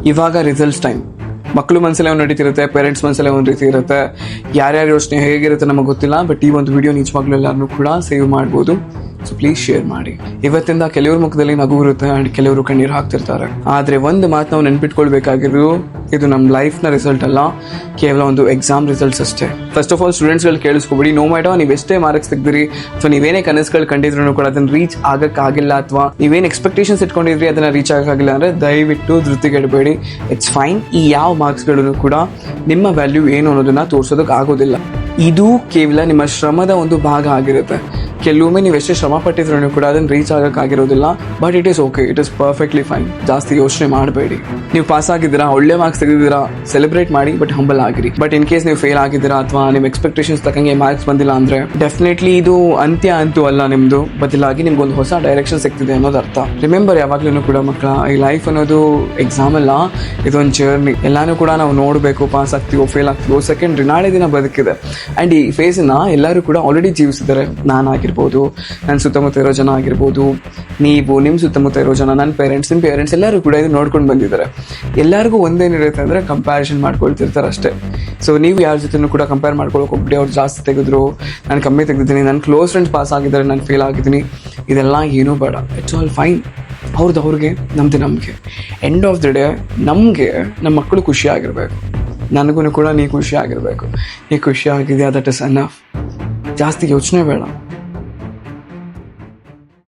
ಇವಾಗ results time. ಮಕ್ಕಳು ಮನಸ್ಸಲ್ಲೇ ಒಂದು ನಡೀತಿರುತ್ತೆ, ಪೇರೆಂಟ್ಸ್ ಮನಸ್ಸಲ್ಲೇ ಒಂದು ರೀತಿ ಇರುತ್ತೆ. ಯಾರ್ಯಾರ ಯೋಚನೆ ಹೇಗಿರುತ್ತೆ ನಮಗೆ ಗೊತ್ತಿಲ್ಲ, ಬಟ್ ಈ ಒಂದು ವಿಡಿಯೋ ನಿಜವಾಗ್ಲೂ ಎಲ್ಲರೂ ಕೂಡ ಸೇವ್ ಮಾಡ್ಬೋದು. ಸೊ ಪ್ಲೀಸ್ ಶೇರ್ ಮಾಡಿ. ಇವತ್ತಿಂದ ಕೆಲವ್ರ ಮುಖದಲ್ಲಿ ನಗು ಇರುತ್ತೆ ಅಂಡ್ ಕೆಲವರು ಕಣ್ಣೀರು ಹಾಕ್ತಿರ್ತಾರೆ. ಆದ್ರೆ ಒಂದು ಮಾತು ನಾವು ನೆನ್ಪಿಟ್ಕೊಳ್ಬೇಕಾಗಿರೋದು, ಇದು ನಮ್ಮ ಲೈಫ್ನ ರಿಸಲ್ಟ್ ಅಲ್ಲ, ಕೇವಲ ಒಂದು ಎಕ್ಸಾಮ್ ರಿಸಲ್ಟ್ಸ್ ಅಷ್ಟೇ. ಫಸ್ಟ್ ಆಫ್ ಆಲ್ ಸ್ಟೂಡೆಂಟ್ಸ್ಗಳು ಕೇಳಿಸ್ಕೊಬಿಡಿ, ನೋ ಮ್ಯಾಟರ್ ನೀವು ಎಷ್ಟೇ ಮಾರ್ಕ್ಸ್ ತೆಗ್ದಿರಿ ಅಥವಾ ನೀವೇನೇ ಕನಸುಗಳು ಕಂಡಿದ್ರು ಕೂಡ ಅದನ್ನ ರೀಚ್ ಆಗಕ್ಕಾಗಿಲ್ಲ, ಅಥವಾ ನೀವೇನು ಎಕ್ಸ್ಪೆಕ್ಟೇಷನ್ಸ್ ಇಟ್ಕೊಂಡಿದ್ರಿ ಅದನ್ನ ರೀಚ್ ಆಗಕ್ಕಾಗಿಲ್ಲ ಅಂದ್ರೆ ದಯವಿಟ್ಟು ಧೃತಿಗೆಡಬೇಡಿ. It's fine. ಈ ಯಾವ ಮಾರ್ಕ್ಸ್ಗಳನ್ನು ಕೂಡ ನಿಮ್ಮ ವ್ಯಾಲ್ಯೂ ಏನು ಅನ್ನೋದನ್ನ ತೋರ್ಸೋದಕ್ಕೆ ಆಗೋದಿಲ್ಲ. ಇದು ಕೇವಲ ನಿಮ್ಮ ಶ್ರಮದ ಒಂದು ಭಾಗ ಆಗಿರುತ್ತೆ. ಕೆಲವೊಮ್ಮೆ ನೀವು ಎಷ್ಟೇ ಶ್ರಮ ಪಟ್ಟಿದ್ರು ಕೂಡ ಅದನ್ನು ರೀಚ್ ಆಗೋಕ್ಕಾಗಿರೋದಿಲ್ಲ, but it is okay, it is perfectly fine. ಜಾಸ್ತಿ ಯೋಚನೆ ಮಾಡಬೇಡಿ. ನೀವು ಪಾಸ್ ಆಗಿದ್ದೀರಾ, ಒಳ್ಳೆ ಮಾರ್ಕ್ಸ್ ತೆಗೆದಿದ್ದೀರಾ, ಸೆಲೆಬ್ರೇಟ್ ಮಾಡಿ, ಬಟ್ ಹಂಬಲ್ ಆಗಿರಿ. ಬಟ್ ಇನ್ ಕೇಸ್ ನೀವು ಫೇಲ್ ಆಗಿದ್ದೀರಾ ಅಥವಾ ನಿಮ್ಮ ಎಕ್ಸ್ಪೆಕ್ಟೇಷನ್ಸ್ ತಕ್ಕಂಗೆ ಮಾರ್ಕ್ಸ್ ಬಂದಿಲ್ಲ ಅಂದ್ರೆ ಡೆಫಿನೆಟ್ಲಿ ಇದು ಅಂತ್ಯ ಅಂತೂ ಅಲ್ಲ ನಿಮ್ದು, ಬದಲಾಗಿ ನಿಮ್ಗೊಂದು ಹೊಸ ಡೈರೆಕ್ಷನ್ ಸಿಗ್ತಿದೆ ಅನ್ನೋದು ಅರ್ಥ. ರಿಮೆಂಬರ್, ಯಾವಾಗ್ಲೂ ಕೂಡ ಮಕ್ಕಳ, ಈ ಲೈಫ್ ಅನ್ನೋದು ಎಕ್ಸಾಮ್ ಅಲ್ಲ, ಇದೊಂದು ಜರ್ನಿ. ಎಲ್ಲಾನು ಕೂಡ ನಾವು ನೋಡಬೇಕು, ಪಾಸ್ ಆಗ್ತೀವೋ ಫೇಲ್ ಆಗ್ತೀವೋ ಸೆಕೆಂಡ್ರಿ, ನಾಳೆ ದಿನ ಬದುಕಿದೆ. ಅಂಡ್ ಈ ಫೇಸ್ನ ಎಲ್ಲರೂ ಕೂಡ ಆಲ್ರೆಡಿ ಜೀವಿಸಿದ್ದಾರೆ. ನಾನಾಗಿರ್ಬೋದು, ನನ್ನ ಸುತ್ತಮುತ್ತ ಇರೋ ಜನ ಆಗಿರ್ಬೋದು, ನೀವು ನಿಮ್ಮ ಸುತ್ತಮುತ್ತ ಇರೋ ಜನ, ನನ್ನ ಪೇರೆಂಟ್ಸ್, ನಿಮ್ಮ ಪೇರೆಂಟ್ಸ್ ಎಲ್ಲರೂ ಕೂಡ ಇದು ನೋಡ್ಕೊಂಡು ಬಂದಿದ್ದಾರೆ. ಎಲ್ಲರಿಗೂ ಒಂದೇನಿರುತ್ತೆ ಅಂದರೆ ಕಂಪ್ಯಾರಿಸನ್ ಮಾಡ್ಕೊಳ್ತಿರ್ತಾರೆ ಅಷ್ಟೇ. ಸೊ ನೀವು ಯಾರ ಜೊತೆನೂ ಕೂಡ ಕಂಪೇರ್ ಮಾಡ್ಕೊಳಕ್ಕೆ ಹೋಗ್ಬಿಡಿ. ಅವ್ರು ಜಾಸ್ತಿ ತೆಗೆದ್ರು, ನಾನು ಕಮ್ಮಿ ತೆಗೆದಿದ್ದೀನಿ, ನನ್ನ ಕ್ಲೋಸ್ ಫ್ರೆಂಡ್ಸ್ ಪಾಸ್ ಆಗಿದ್ದಾರೆ, ನಾನು ಫೇಲ್ ಆಗಿದ್ದೀನಿ, ಇದೆಲ್ಲ ಏನೂ ಬೇಡ. It's all fine. ಅವ್ರಿಗೆ ನಮಗೆ ಎಂಡ್ ಆಫ್ ದ ಡೇ ನಮಗೆ ನಮ್ಮ ಮಕ್ಕಳು ಖುಷಿಯಾಗಿರ್ಬೇಕು, ನನಗೂ ಕೂಡ ನೀ ಖುಷಿ ಆಗಿರಬೇಕು. ನೀ ಖುಷಿ ಆಗಿದೆಯಾ, ದಟ್ ಇಸ್ ಎನಫ್. ಜಾಸ್ತಿ ಯೋಚನೆ ಬೇಡ.